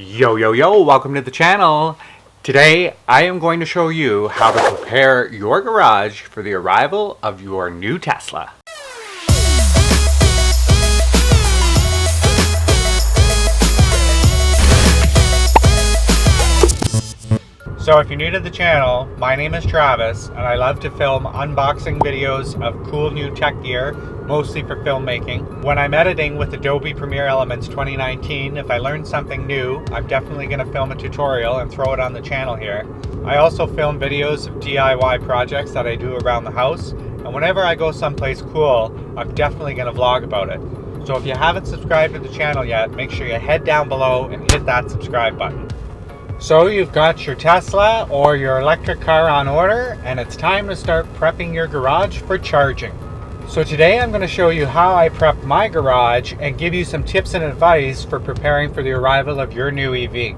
Yo, welcome to the channel. Today I am going to show you how to prepare your garage for the arrival of your new Tesla. So if you're new to the channel, my name is Travis and I love to film unboxing videos of cool new tech gear, mostly for filmmaking. When I'm editing with Adobe Premiere Elements 2019, if I learn something new, I'm definitely going to film a tutorial and throw it on the channel here. I also film videos of DIY projects that I do around the house, and whenever I go someplace cool, I'm definitely going to vlog about it. So if you haven't subscribed to the channel yet, make sure you head down below and hit that subscribe button. So you've got your Tesla or your electric car on order, and it's time to start prepping your garage for charging. So today I'm going to show you how I prep my garage and give you some tips and advice for preparing for the arrival of your new EV.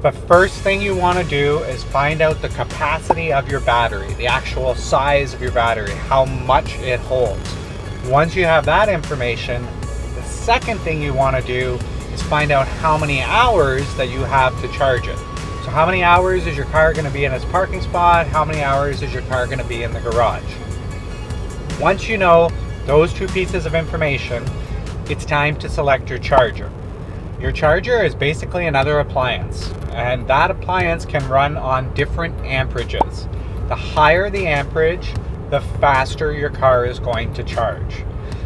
The first thing you want to do is find out the capacity of your battery, the actual size of your battery, how much it holds. Once you have that information, the second thing you want to do is find out how many hours that you have to charge it. So how many hours is your car going to be in its parking spot? How many hours is your car going to be in the garage? Once you know those two pieces of information, it's time to select your charger. Your charger is basically another appliance, and that appliance can run on different amperages. The higher the amperage, the faster your car is going to charge.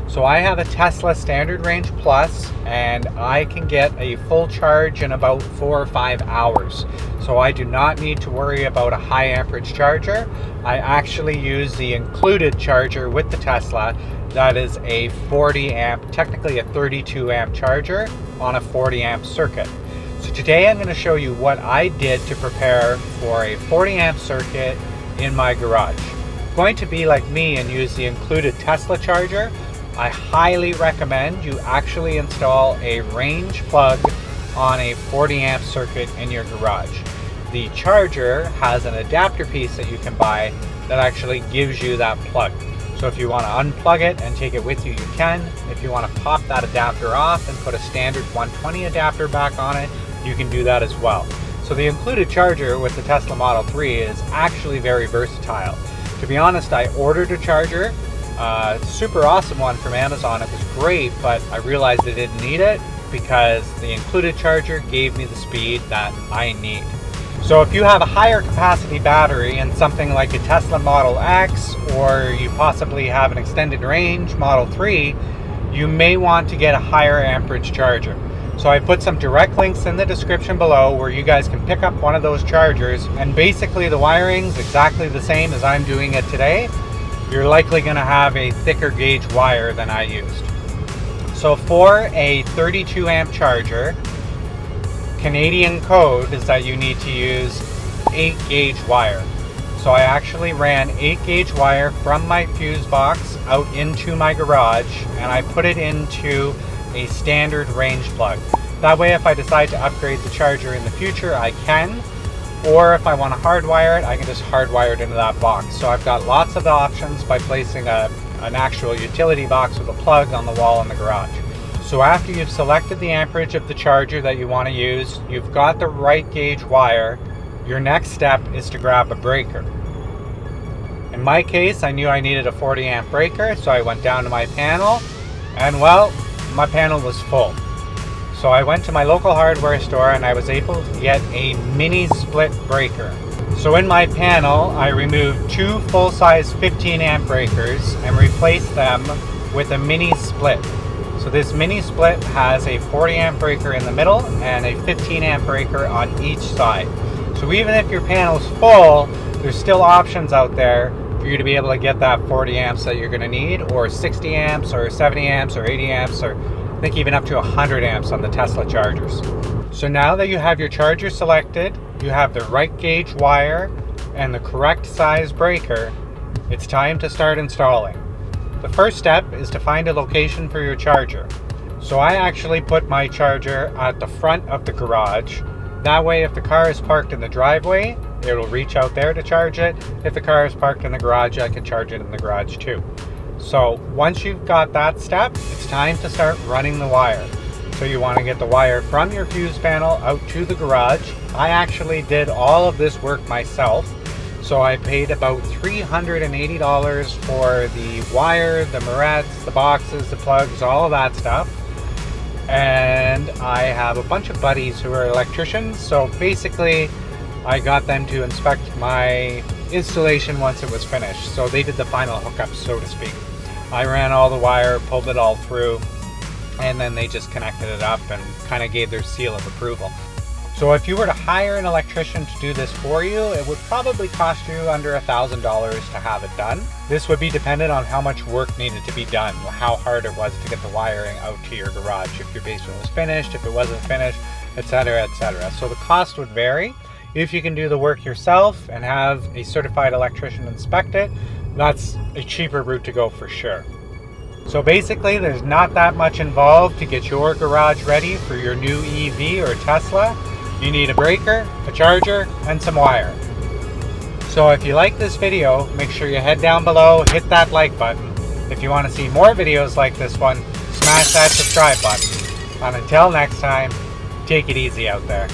So I have a Tesla Standard Range Plus, and I can get a full charge in about 4 or 5 hours. So I do not need to worry about a high amperage charger. I actually use the included charger with the Tesla. That is a 40 amp, technically a 32 amp charger on a 40 amp circuit. So today I'm going to show you what I did to prepare for a 40 amp circuit in my garage. If you're going to be like me and use the included Tesla charger, I highly recommend you actually install a range plug on a 40 amp circuit in your garage. The charger has an adapter piece that you can buy that actually gives you that plug. So if you want to unplug it and take it with you, you can. If you want to pop that adapter off and put a standard 120 adapter back on it, you can do that as well. So the included charger with the Tesla Model 3 is actually very versatile. To be honest, I ordered a charger. Super awesome one from Amazon. It was great, but I realized I didn't need it because the included charger gave me the speed that I need. So if you have a higher capacity battery in something like a Tesla Model X, or you possibly have an extended range Model 3, you may want to get a higher amperage charger. So I put some direct links in the description below where you guys can pick up one of those chargers, and basically the wiring's exactly the same as I'm doing it today. You're likely going to have a thicker gauge wire than I used. So for a 32 amp charger, Canadian code is that you need to use 8 gauge wire. So I actually ran 8 gauge wire from my fuse box out into my garage, and I put it into a standard range plug. That way if I decide to upgrade the charger in the future, I can. Or if I want to hardwire it, I can just hardwire it into that box. So I've got lots of options by placing an actual utility box with a plug on the wall in the garage. So after you've selected the amperage of the charger that you want to use, you've got the right gauge wire, your next step is to grab a breaker. In my case, I knew I needed a 40 amp breaker, so I went down to my panel, and well, my panel was full. So I went to my local hardware store and I was able to get a mini split breaker. So in my panel, I removed 2 full-size 15 amp breakers and replaced them with a mini split. So this mini split has a 40 amp breaker in the middle and a 15 amp breaker on each side. So even if your panel's full, there's still options out there for you to be able to get that 40 amps that you're going to need, or 60 amps or 70 amps or 80 amps, or I think even up to 100 amps on the Tesla chargers. So now that you have your charger selected, you have the right gauge wire and the correct size breaker, it's time to start installing. The first step is to find a location for your charger. So I actually put my charger at the front of the garage. That way if the car is parked in the driveway, it'll reach out there to charge it. If the car is parked in the garage, I can charge it in the garage too. So once you've got that step, it's time to start running the wire. So you want to get the wire from your fuse panel out to the garage. I actually did all of this work myself. So I paid about $380 for the wire, the morettes, the boxes, the plugs, all of that stuff. And I have a bunch of buddies who are electricians. So basically, I got them to inspect my installation once it was finished. So they did the final hookup, so to speak. I ran all the wire, pulled it all through, and then they just connected it up and kind of gave their seal of approval. So if you were to hire an electrician to do this for you, it would probably cost you under $1,000 to have it done. This would be dependent on how much work needed to be done, how hard it was to get the wiring out to your garage, if your basement was finished, if it wasn't finished, etc., etc. So the cost would vary. If you can do the work yourself and have a certified electrician inspect it, that's a cheaper route to go for sure. So basically, there's not that much involved to get your garage ready for your new EV or Tesla. You need a breaker, a charger, and some wire. So if you like this video, make sure you head down below, hit that like button. If you want to see more videos like this one, smash that subscribe button. And until next time, take it easy out there.